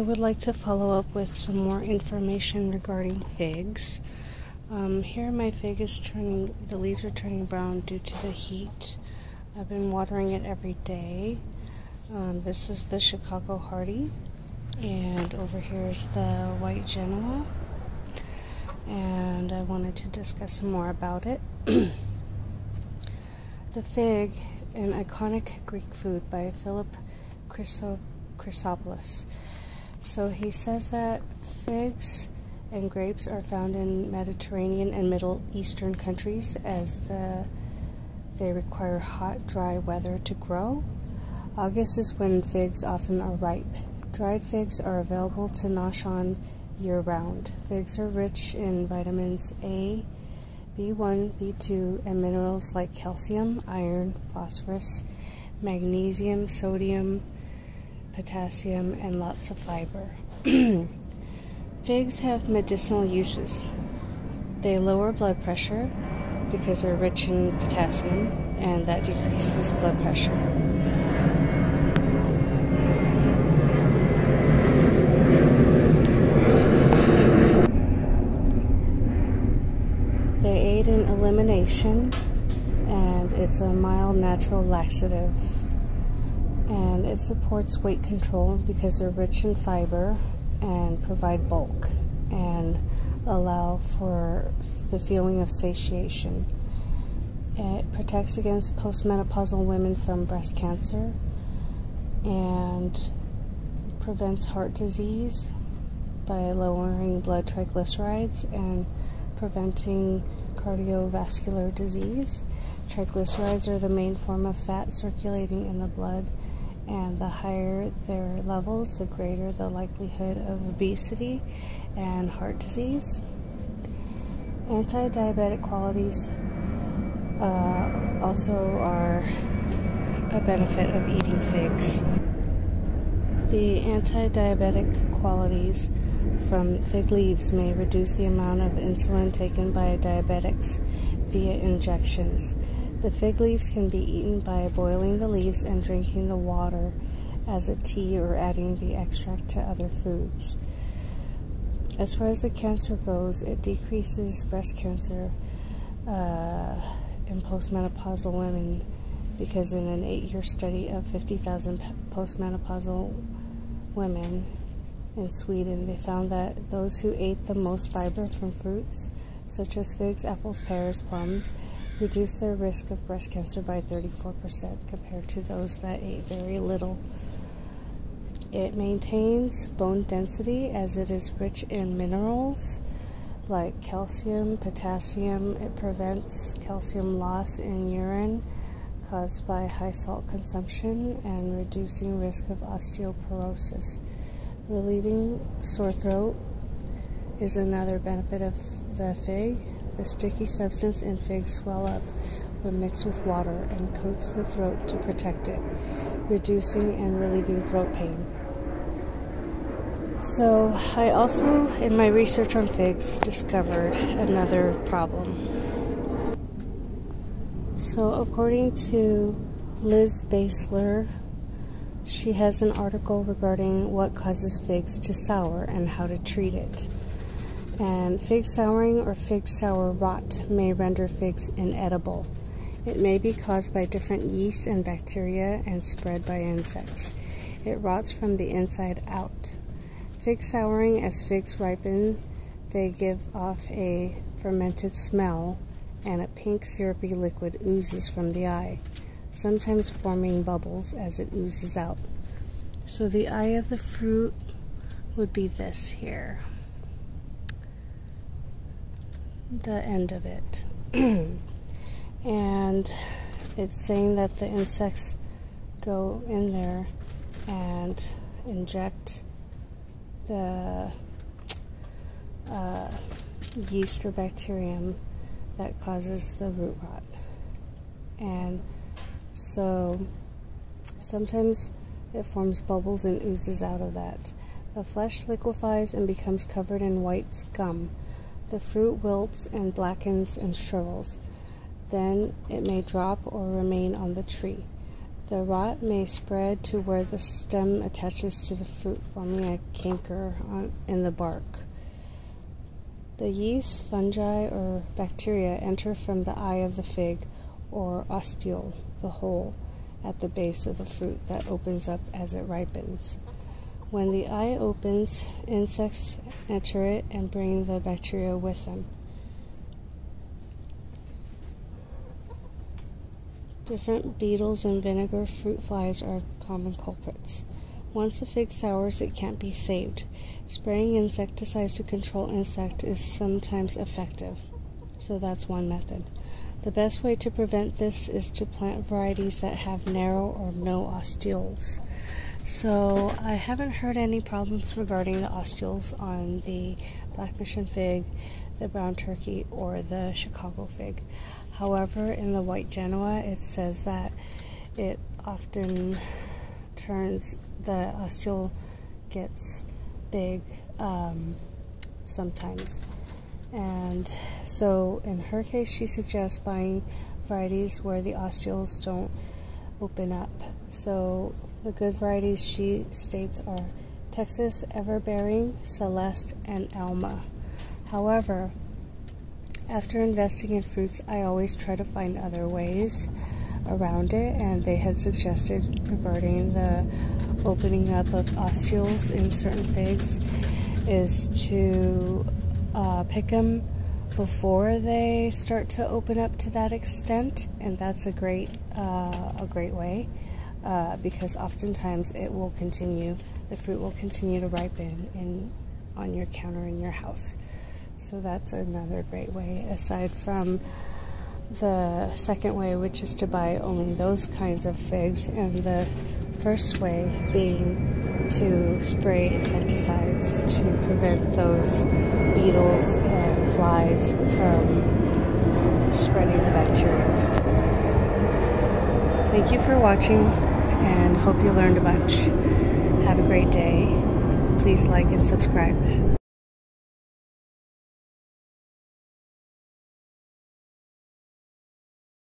would like to follow up with some more information regarding figs. Here my fig is the leaves are turning brown due to the heat. I've been watering it every day. This is the Chicago Hardy, and over here is the White Genoa, and I wanted to discuss some more about it. The fig, an iconic Greek food by Philip Chrysopoulos. So he says that figs and grapes are found in Mediterranean and Middle Eastern countries as they require hot, dry weather to grow. August is when figs often are ripe. Dried figs are available to nosh on year-round. Figs are rich in vitamins A, B1, B2, and minerals like calcium, iron, phosphorus, magnesium, sodium, potassium, and lots of fiber. Figs have medicinal uses. They lower blood pressure because they're rich in potassium, and that decreases blood pressure. They aid in elimination, and it's a mild natural laxative. And it supports weight control because they're rich in fiber and provide bulk and allow for the feeling of satiation. It protects against postmenopausal women from breast cancer and prevents heart disease by lowering blood triglycerides and preventing cardiovascular disease. Triglycerides are the main form of fat circulating in the blood, and the higher their levels, the greater the likelihood of obesity and heart disease. Anti-diabetic qualities also are a benefit of eating figs. The anti-diabetic qualities from fig leaves may reduce the amount of insulin taken by diabetics via injections. The fig leaves can be eaten by boiling the leaves and drinking the water as a tea or adding the extract to other foods. As far as the cancer goes, it decreases breast cancer in postmenopausal women, because in an 8-year study of 50,000 postmenopausal women in Sweden, they found that those who ate the most fiber from fruits, such as figs, apples, pears, plums, reduced their risk of breast cancer by 34% compared to those that ate very little. It maintains bone density as it is rich in minerals like calcium, potassium. It prevents calcium loss in urine caused by high salt consumption and reducing risk of osteoporosis. Relieving sore throat is another benefit of the fig. The sticky substance in figs swell up when mixed with water and coats the throat to protect it, reducing and relieving throat pain. So I also, in my research on figs, discovered another problem. So according to Liz Basler, she has an article regarding what causes figs to sour and how to treat it. And fig souring or fig sour rot may render figs inedible. It may be caused by different yeasts and bacteria and spread by insects. It rots from the inside out. Fig souring, as figs ripen, they give off a fermented smell, and a pink syrupy liquid oozes from the eye, sometimes forming bubbles as it oozes out. So the eye of the fruit would be this here, the end of it. And it's saying that the insects go in there and inject the yeast or bacterium that causes the root rot. And so sometimes it forms bubbles and oozes out of that. The flesh liquefies and becomes covered in white scum. The fruit wilts and blackens and shrivels. Then it may drop or remain on the tree. The rot may spread to where the stem attaches to the fruit, forming a canker in the bark. The yeast, fungi, or bacteria enter from the eye of the fig, or ostiole, the hole at the base of the fruit that opens up as it ripens. When the eye opens, insects enter it and bring the bacteria with them. Different beetles and vinegar fruit flies are common culprits. Once a fig sours, it can't be saved. Spraying insecticides to control insect is sometimes effective, so that's one method. The best way to prevent this is to plant varieties that have narrow or no ostioles. So I haven't heard any problems regarding the ostioles on the black mission fig, the brown turkey, or the Chicago fig. However, in the white Genoa, it says that it often turns, the ostiole gets big sometimes. And so in her case, she suggests buying varieties where the ostioles don't open up. So the good varieties she states are Texas, Everbearing, Celeste, and Alma. However, after investing in fruits, I always try to find other ways around it, and they had suggested regarding the opening up of ostioles in certain figs is to pick them before they start to open up to that extent, and that's a great way because oftentimes it will continue, the fruit will continue to ripen on your counter in your house. So that's another great way, aside from the second way, which is to buy only those kinds of figs, and the first way being to spray insecticides to prevent those beetles and flies from spreading the bacteria. Thank you for watching, and hope you learned a bunch. Have a great day. Please like and subscribe.